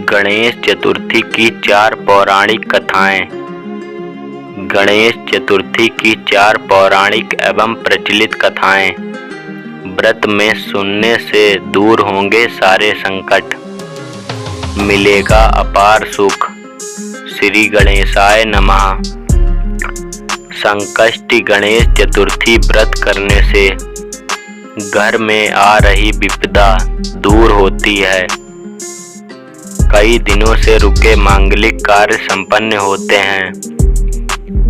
गणेश चतुर्थी की 4 पौराणिक कथाएं। गणेश चतुर्थी की 4 पौराणिक एवं प्रचलित कथाएं। व्रत में सुनने से दूर होंगे सारे संकट, मिलेगा अपार सुख। श्री गणेशाय नमः। संकष्टी गणेश चतुर्थी व्रत करने से घर में आ रही विपदा दूर होती है। कई दिनों से रुके मांगलिक कार्य संपन्न होते हैं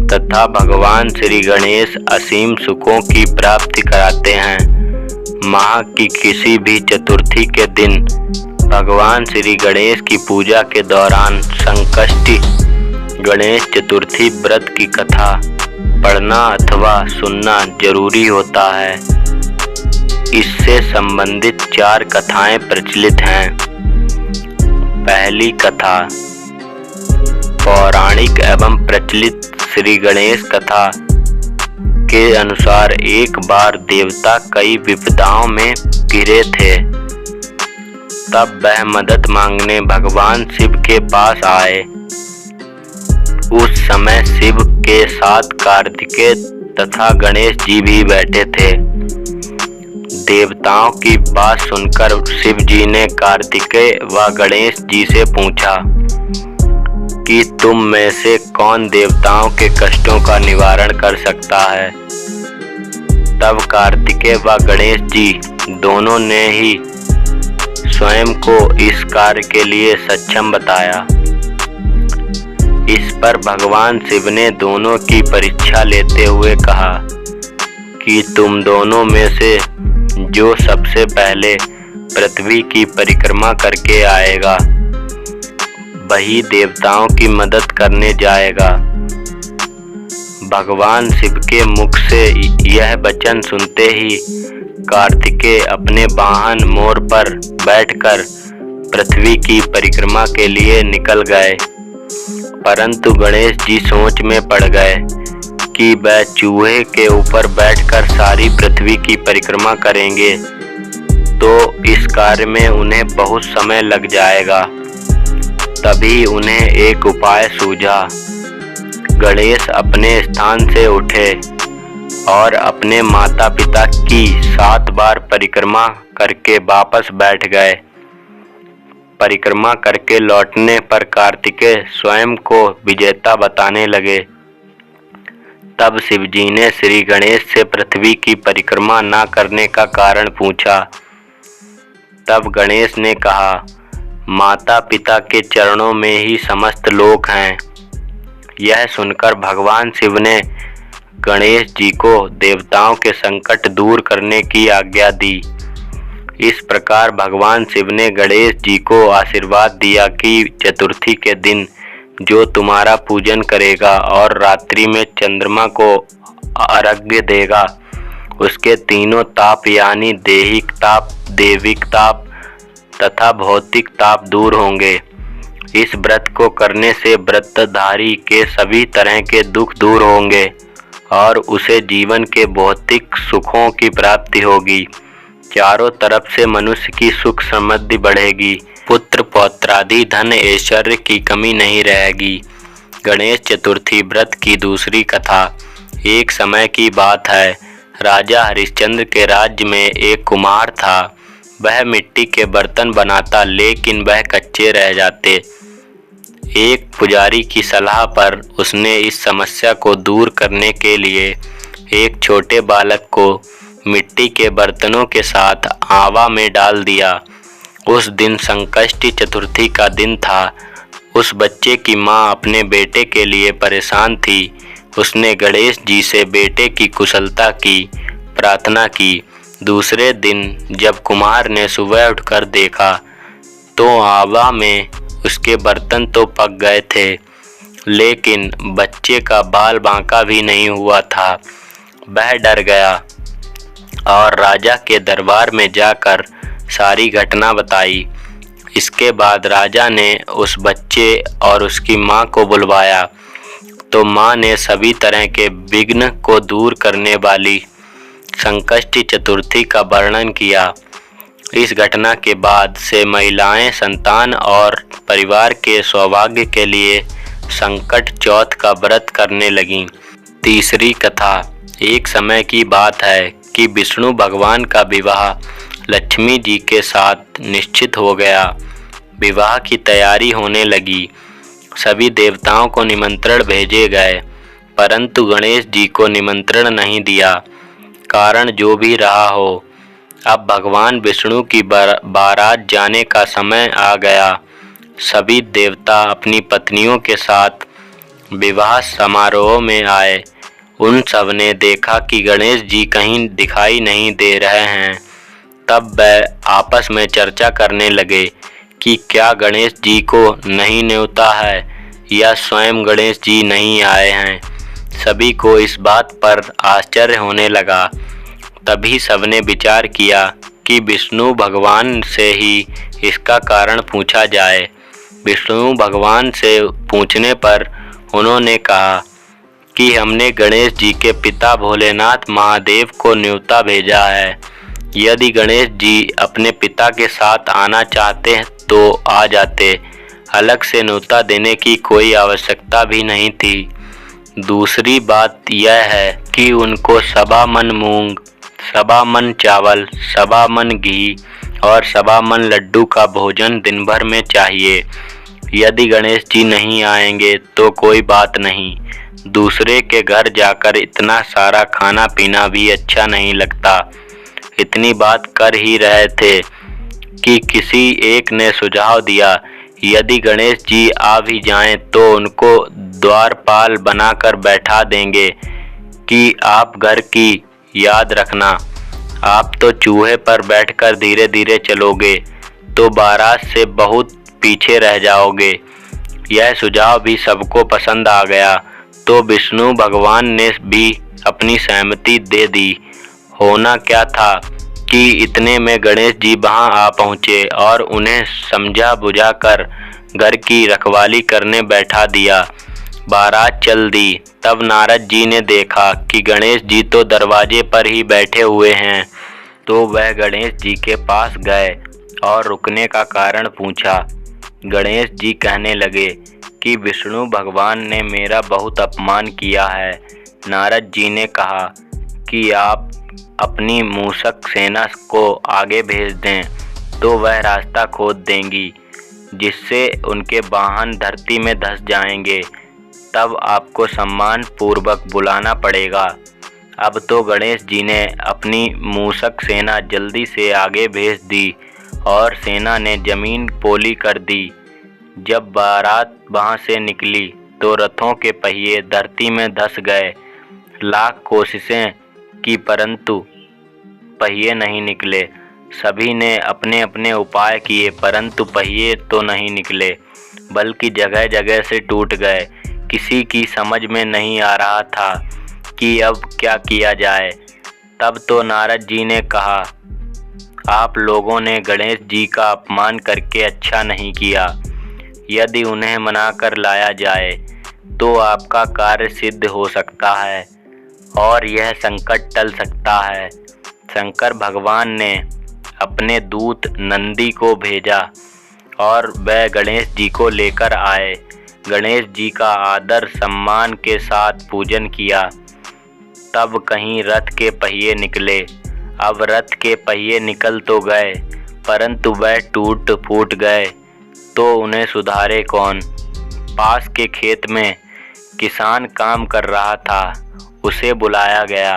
तथा भगवान श्री गणेश असीम सुखों की प्राप्ति कराते हैं। माह की किसी भी चतुर्थी के दिन भगवान श्री गणेश की पूजा के दौरान संकष्टी गणेश चतुर्थी व्रत की कथा पढ़ना अथवा सुनना जरूरी होता है। इससे संबंधित 4 कथाएं प्रचलित हैं। पहली कथा पौराणिक एवं प्रचलित श्री गणेश कथा के अनुसार एक बार देवता कई विपदाओं में घिरे थे। तब वह मदद मांगने भगवान शिव के पास आए। उस समय शिव के साथ कार्तिकेय तथा गणेश जी भी बैठे थे। देवताओं की बात सुनकर शिव जी ने कार्तिकेय व गणेश जी से पूछा कि तुम में से कौन देवताओं के कष्टों का निवारण कर सकता है। तब कार्तिकेय व गणेश जी दोनों ने ही स्वयं को इस कार्य के लिए सक्षम बताया। इस पर भगवान शिव ने दोनों की परीक्षा लेते हुए कहा कि तुम दोनों में से जो सबसे पहले पृथ्वी की परिक्रमा करके आएगा वही देवताओं की मदद करने जाएगा। भगवान शिव के मुख से यह वचन सुनते ही कार्तिकेय अपने वाहन मोर पर बैठकर पृथ्वी की परिक्रमा के लिए निकल गए। परंतु गणेश जी सोच में पड़ गए कि वह चूहे के ऊपर बैठकर सारी पृथ्वी की परिक्रमा करेंगे तो इस कार्य में उन्हें बहुत समय लग जाएगा। तभी उन्हें एक उपाय सूझा। गणेश अपने स्थान से उठे और अपने माता पिता की 7 बार परिक्रमा करके वापस बैठ गए। परिक्रमा करके लौटने पर कार्तिकेय स्वयं को विजेता बताने लगे। तब शिव जी ने श्री गणेश से पृथ्वी की परिक्रमा न करने का कारण पूछा। तब गणेश ने कहा, माता पिता के चरणों में ही समस्त लोक हैं। यह सुनकर भगवान शिव ने गणेश जी को देवताओं के संकट दूर करने की आज्ञा दी। इस प्रकार भगवान शिव ने गणेश जी को आशीर्वाद दिया कि चतुर्थी के दिन जो तुम्हारा पूजन करेगा और रात्रि में चंद्रमा को अर्घ्य देगा उसके तीनों ताप यानी दैहिक ताप, देविक ताप तथा भौतिक ताप दूर होंगे। इस व्रत को करने से व्रतधारी के सभी तरह के दुख दूर होंगे और उसे जीवन के भौतिक सुखों की प्राप्ति होगी। चारों तरफ से मनुष्य की सुख समृद्धि बढ़ेगी। पुत्र पौत्रादि धन ऐश्वर्य की कमी नहीं रहेगी। गणेश चतुर्थी व्रत की दूसरी कथा। एक समय की बात है, राजा हरिश्चंद्र के राज्य में एक कुम्हार था। वह मिट्टी के बर्तन बनाता लेकिन वह कच्चे रह जाते। एक पुजारी की सलाह पर उसने इस समस्या को दूर करने के लिए एक छोटे बालक को मिट्टी के बर्तनों के साथ आवा में डाल दिया। उस दिन संकष्टी चतुर्थी का दिन था। उस बच्चे की माँ अपने बेटे के लिए परेशान थी। उसने गणेश जी से बेटे की कुशलता की प्रार्थना की। दूसरे दिन जब कुम्हार ने सुबह उठकर देखा तो आवा में उसके बर्तन तो पक गए थे लेकिन बच्चे का बाल बांका भी नहीं हुआ था। वह डर गया और राजा के दरबार में जाकर सारी घटना बताई। इसके बाद राजा ने उस बच्चे और उसकी माँ को बुलवाया तो माँ ने सभी तरह के विघ्न को दूर करने वाली संकष्टी चतुर्थी का वर्णन किया। इस घटना के बाद से महिलाएं संतान और परिवार के सौभाग्य के लिए संकट चौथ का व्रत करने लगीं। तीसरी कथा। एक समय की बात है कि विष्णु भगवान का विवाह लक्ष्मी जी के साथ निश्चित हो गया। विवाह की तैयारी होने लगी। सभी देवताओं को निमंत्रण भेजे गए, परंतु गणेश जी को निमंत्रण नहीं दिया। कारण जो भी रहा हो, अब भगवान विष्णु की बारात जाने का समय आ गया। सभी देवता अपनी पत्नियों के साथ विवाह समारोह में आए। उन सब ने देखा कि गणेश जी कहीं दिखाई नहीं दे रहे हैं। तब वह आपस में चर्चा करने लगे कि क्या गणेश जी को नहीं न्योता है या स्वयं गणेश जी नहीं आए हैं। सभी को इस बात पर आश्चर्य होने लगा। तभी सबने विचार किया कि विष्णु भगवान से ही इसका कारण पूछा जाए। विष्णु भगवान से पूछने पर उन्होंने कहा कि हमने गणेश जी के पिता भोलेनाथ महादेव को न्योता भेजा है। यदि गणेश जी अपने पिता के साथ आना चाहते तो आ जाते, अलग से न्योता देने की कोई आवश्यकता भी नहीं थी। दूसरी बात यह है कि उनको सवा मन मूंग, सवा मन चावल, सवा मन घी और सवा मन लड्डू का भोजन दिन भर में चाहिए। यदि गणेश जी नहीं आएंगे तो कोई बात नहीं, दूसरे के घर जाकर इतना सारा खाना पीना भी अच्छा नहीं लगता। इतनी बात कर ही रहे थे कि किसी एक ने सुझाव दिया, यदि गणेश जी आ भी जाएं तो उनको द्वारपाल बनाकर बैठा देंगे कि आप घर की याद रखना। आप तो चूहे पर बैठकर धीरे धीरे चलोगे तो बारात से बहुत पीछे रह जाओगे। यह सुझाव भी सबको पसंद आ गया, तो विष्णु भगवान ने भी अपनी सहमति दे दी। होना क्या था कि इतने में गणेश जी वहां आ पहुँचे और उन्हें समझा बुझाकर घर की रखवाली करने बैठा दिया। बारात चल दी। तब नारद जी ने देखा कि गणेश जी तो दरवाजे पर ही बैठे हुए हैं, तो वह गणेश जी के पास गए और रुकने का कारण पूछा। गणेश जी कहने लगे कि विष्णु भगवान ने मेरा बहुत अपमान किया है। नारद जी ने कहा कि आप अपनी मूषक सेना को आगे भेज दें तो वह रास्ता खोद देंगी, जिससे उनके वाहन धरती में धंस जाएंगे। तब आपको सम्मान पूर्वक बुलाना पड़ेगा। अब तो गणेश जी ने अपनी मूषक सेना जल्दी से आगे भेज दी और सेना ने जमीन पोली कर दी। जब बारात वहां से निकली तो रथों के पहिए धरती में धंस गए। लाख कोशिशें की परंतु पहिए नहीं निकले। सभी ने अपने अपने उपाय किए परंतु पहिए तो नहीं निकले, बल्कि जगह जगह से टूट गए। किसी की समझ में नहीं आ रहा था कि अब क्या किया जाए। तब तो नारद जी ने कहा, आप लोगों ने गणेश जी का अपमान करके अच्छा नहीं किया। यदि उन्हें मनाकर लाया जाए तो आपका कार्य सिद्ध हो सकता है और यह संकट टल सकता है। शंकर भगवान ने अपने दूत नंदी को भेजा और वह गणेश जी को लेकर आए। गणेश जी का आदर सम्मान के साथ पूजन किया। तब कहीं रथ के पहिए निकले। अब रथ के पहिए निकल तो गए परंतु वह टूट फूट गए, तो उन्हें सुधारे कौन। पास के खेत में किसान काम कर रहा था, उसे बुलाया गया।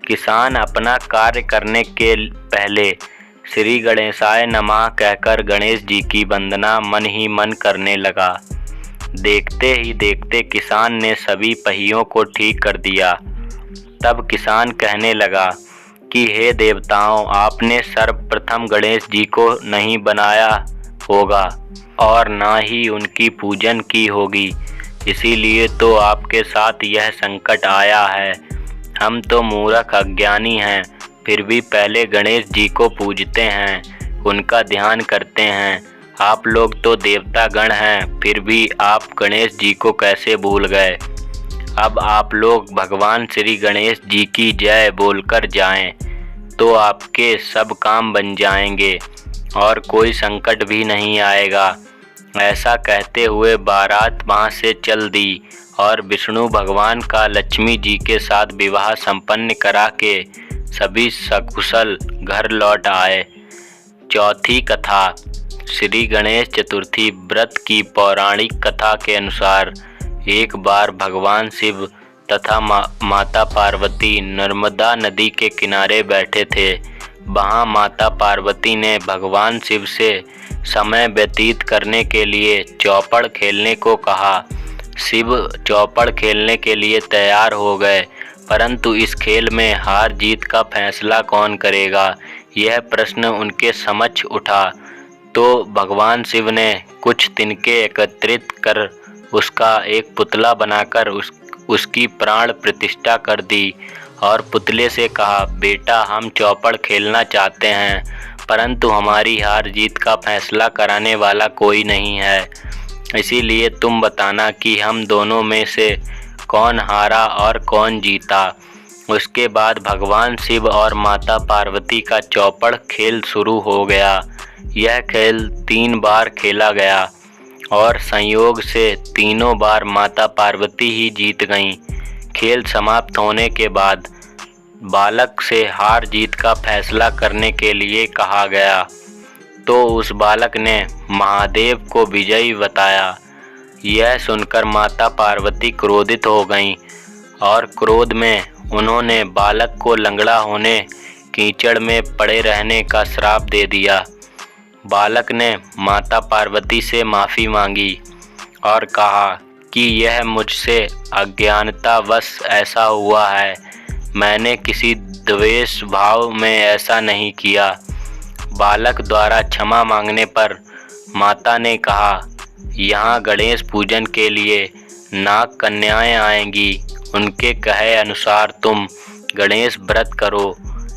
किसान अपना कार्य करने के पहले श्री गणेशाय नमः कहकर गणेश जी की वंदना मन ही मन करने लगा। देखते ही देखते किसान ने सभी पहियों को ठीक कर दिया। तब किसान कहने लगा कि हे देवताओं, आपने सर्वप्रथम गणेश जी को नहीं बनाया होगा और ना ही उनकी पूजन की होगी, इसीलिए तो आपके साथ यह संकट आया है। हम तो मूर्ख अज्ञानी हैं, फिर भी पहले गणेश जी को पूजते हैं, उनका ध्यान करते हैं। आप लोग तो देवता गण हैं, फिर भी आप गणेश जी को कैसे भूल गए। अब आप लोग भगवान श्री गणेश जी की जय बोलकर जाएं, तो आपके सब काम बन जाएंगे और कोई संकट भी नहीं आएगा। ऐसा कहते हुए बारात वहाँ से चल दी और विष्णु भगवान का लक्ष्मी जी के साथ विवाह संपन्न करा के सभी सकुशल घर लौट आए। चौथी कथा। श्री गणेश चतुर्थी व्रत की पौराणिक कथा के अनुसार एक बार भगवान शिव तथा माता पार्वती नर्मदा नदी के किनारे बैठे थे। वहाँ माता पार्वती ने भगवान शिव से समय व्यतीत करने के लिए चौपड़ खेलने को कहा। शिव चौपड़ खेलने के लिए तैयार हो गए, परंतु इस खेल में हार जीत का फैसला कौन करेगा, यह प्रश्न उनके समक्ष उठा। तो भगवान शिव ने कुछ तिनके एकत्रित कर उसका एक पुतला बनाकर उसकी प्राण प्रतिष्ठा कर दी और पुतले से कहा, बेटा हम चौपड़ खेलना चाहते हैं, परंतु हमारी हार जीत का फैसला कराने वाला कोई नहीं है, इसीलिए तुम बताना कि हम दोनों में से कौन हारा और कौन जीता। उसके बाद भगवान शिव और माता पार्वती का चौपड़ खेल शुरू हो गया। यह खेल 3 बार खेला गया और संयोग से तीनों बार माता पार्वती ही जीत गईं। खेल समाप्त होने के बाद बालक से हार जीत का फैसला करने के लिए कहा गया, तो उस बालक ने महादेव को विजयी बताया। यह सुनकर माता पार्वती क्रोधित हो गईं और क्रोध में उन्होंने बालक को लंगड़ा होने, कीचड़ में पड़े रहने का श्राप दे दिया। बालक ने माता पार्वती से माफ़ी मांगी और कहा कि यह मुझसे अज्ञानतावश ऐसा हुआ है, मैंने किसी द्वेष भाव में ऐसा नहीं किया। बालक द्वारा क्षमा मांगने पर माता ने कहा, यहाँ गणेश पूजन के लिए नाग कन्याएं आएंगी, उनके कहे अनुसार तुम गणेश व्रत करो,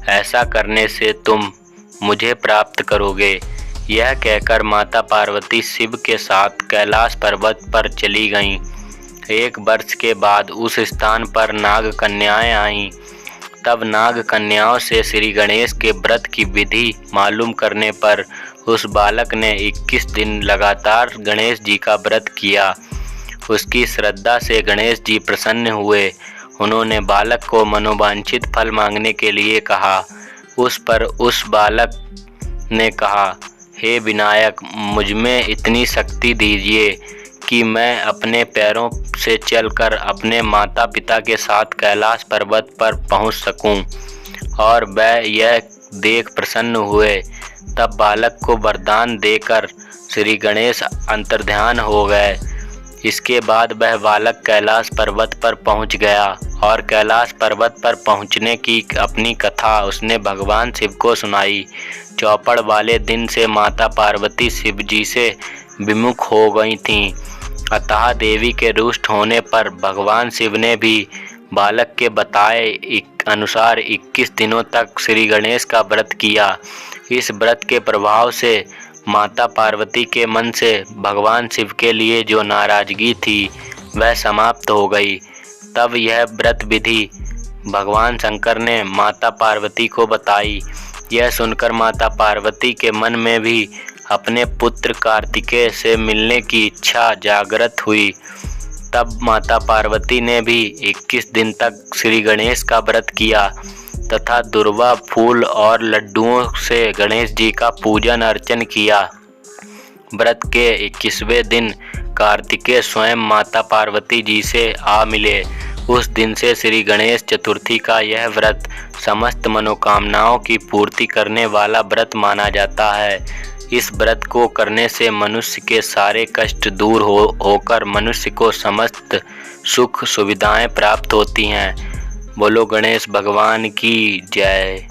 ऐसा करने से तुम मुझे प्राप्त करोगे। यह कहकर माता पार्वती शिव के साथ कैलाश पर्वत पर चली गईं। 1 वर्ष के बाद उस स्थान पर नाग कन्याएं आईं। तब नाग कन्याओं से श्री गणेश के व्रत की विधि मालूम करने पर उस बालक ने 21 दिन लगातार गणेश जी का व्रत किया। उसकी श्रद्धा से गणेश जी प्रसन्न हुए। उन्होंने बालक को मनोवांछित फल मांगने के लिए कहा। उस पर उस बालक ने कहा, हे विनायक, मुझमें इतनी शक्ति दीजिए कि मैं अपने पैरों से चलकर अपने माता पिता के साथ कैलाश पर्वत पर पहुंच सकूं। और वह यह देख प्रसन्न हुए। तब बालक को वरदान देकर श्री गणेश अंतर्ध्यान हो गए। इसके बाद वह बालक कैलाश पर्वत पर पहुंच गया और कैलाश पर्वत पर पहुंचने की अपनी कथा उसने भगवान शिव को सुनाई। चौपड़ वाले दिन से माता पार्वती शिव जी से विमुख हो गई थीं। अतः देवी के रुष्ट होने पर भगवान शिव ने भी बालक के बताए अनुसार 21 दिनों तक श्री गणेश का व्रत किया। इस व्रत के प्रभाव से माता पार्वती के मन से भगवान शिव के लिए जो नाराजगी थी वह समाप्त हो गई। तब यह व्रत विधि भगवान शंकर ने माता पार्वती को बताई। यह सुनकर माता पार्वती के मन में भी अपने पुत्र कार्तिकेय से मिलने की इच्छा जागृत हुई। तब माता पार्वती ने भी 21 दिन तक श्री गणेश का व्रत किया तथा दुर्वा फूल और लड्डुओं से गणेश जी का पूजन अर्चन किया। व्रत के 21वें दिन कार्तिकेय स्वयं माता पार्वती जी से आ मिले। उस दिन से श्री गणेश चतुर्थी का यह व्रत समस्त मनोकामनाओं की पूर्ति करने वाला व्रत माना जाता है। इस व्रत को करने से मनुष्य के सारे कष्ट दूर होकर मनुष्य को समस्त सुख सुविधाएं प्राप्त होती हैं। बोलो गणेश भगवान की जय।